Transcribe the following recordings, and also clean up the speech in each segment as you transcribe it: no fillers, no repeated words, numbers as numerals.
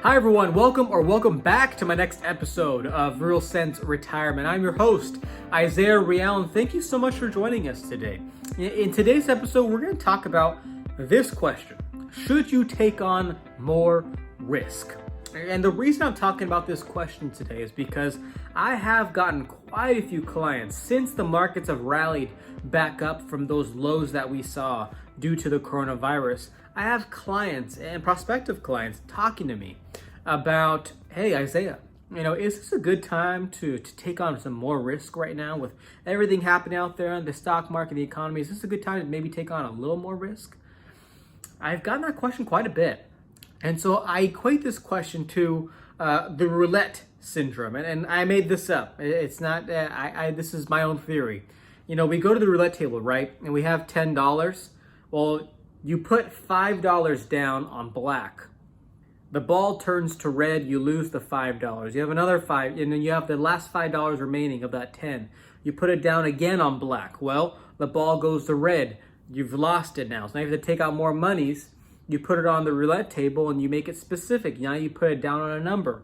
Hi everyone, welcome back to my next episode of Real Sense Retirement. I'm your host, Isaiah Real, and thank you so much for joining us today. In today's episode, we're going to talk about this question. Should you take on more risk? And the reason I'm talking about this question today is because I have gotten quite a few clients since the markets have rallied back up from those lows that we saw due to the coronavirus. I have clients and prospective clients talking to me about, hey, Isaiah, is this a good time to take on some more risk right now with everything happening out there in the stock market, the economy? Is this a good time to maybe take on a little more risk? I've gotten that question quite a bit. And so I equate this question to the Roulette Syndrome. And I made this up. It's not, this is my own theory. We go to the roulette table, right? And we have $10. Well, you put $5 down on black. The ball turns to red, you lose the $5. You have another $5, and then you have the last $5 remaining of that 10. You put it down again on black. Well, the ball goes to red. You've lost it now. So now you have to take out more monies. You put it on the roulette table and you make it specific. Now you put it down on a number.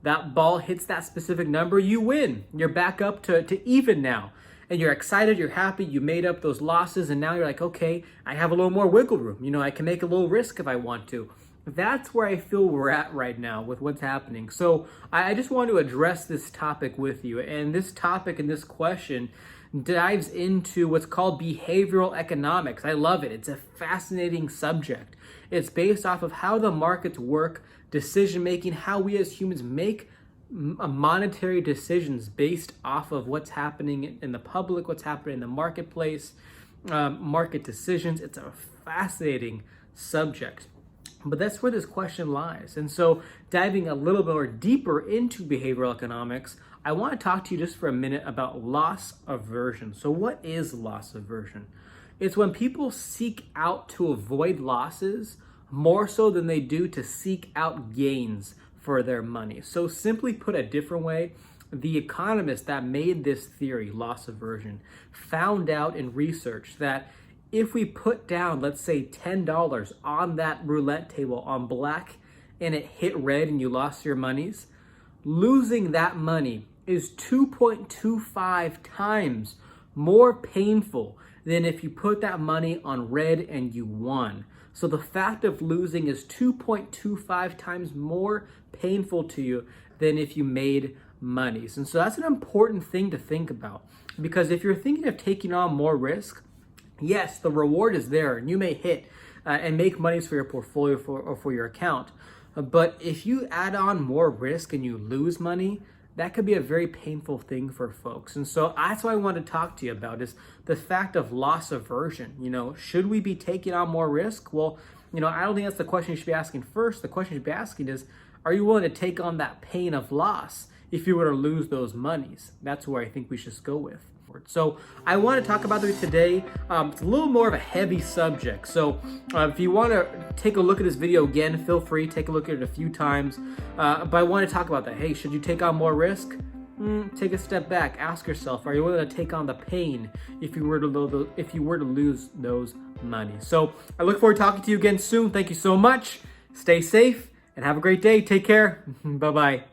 That ball hits that specific number, you win. You're back up to even now. And you're excited, you're happy, you made up those losses, and now you're like, okay, I have a little more wiggle room. I can make a little risk if I want to. That's where I feel we're at right now with what's happening. So I just want to address this topic with you. And this topic and this question dives into what's called behavioral economics. I love it. It's a fascinating subject. It's based off of how the markets work, decision making, how we as humans make monetary decisions based off of what's happening in the public, what's happening in the marketplace, market decisions. It's a fascinating subject. But that's where this question lies. And so diving a little bit more deeper into behavioral economics, I want to talk to you just for a minute about loss aversion. So what is loss aversion? It's when people seek out to avoid losses more so than they do to seek out gains for their money. So simply put a different way, the economist that made this theory, loss aversion, found out in research that if we put down, let's say $10 on that roulette table on black and it hit red and you lost your monies, losing that money is 2.25 times more painful than if you put that money on red and you won. So the fact of losing is 2.25 times more painful to you than if you made monies. And so that's an important thing to think about, because if you're thinking of taking on more risk, yes, the reward is there and you may hit and make monies for your portfolio or for your account. But if you add on more risk and you lose money, that could be a very painful thing for folks. And so that's what I want to talk to you about, is the fact of loss aversion. Should we be taking on more risk? Well, I don't think that's the question you should be asking first. The question you should be asking is, are you willing to take on that pain of loss if you were to lose those monies? That's where I think we should go with. So I want to talk about it today. It's a little more of a heavy subject. So if you want to take a look at this video again, feel free, take a look at it a few times. But I want to talk about that. Hey, should you take on more risk? Take a step back. Ask yourself, are you willing to take on the pain if you were to lose those money? So I look forward to talking to you again soon. Thank you so much. Stay safe and have a great day. Take care. Bye-bye.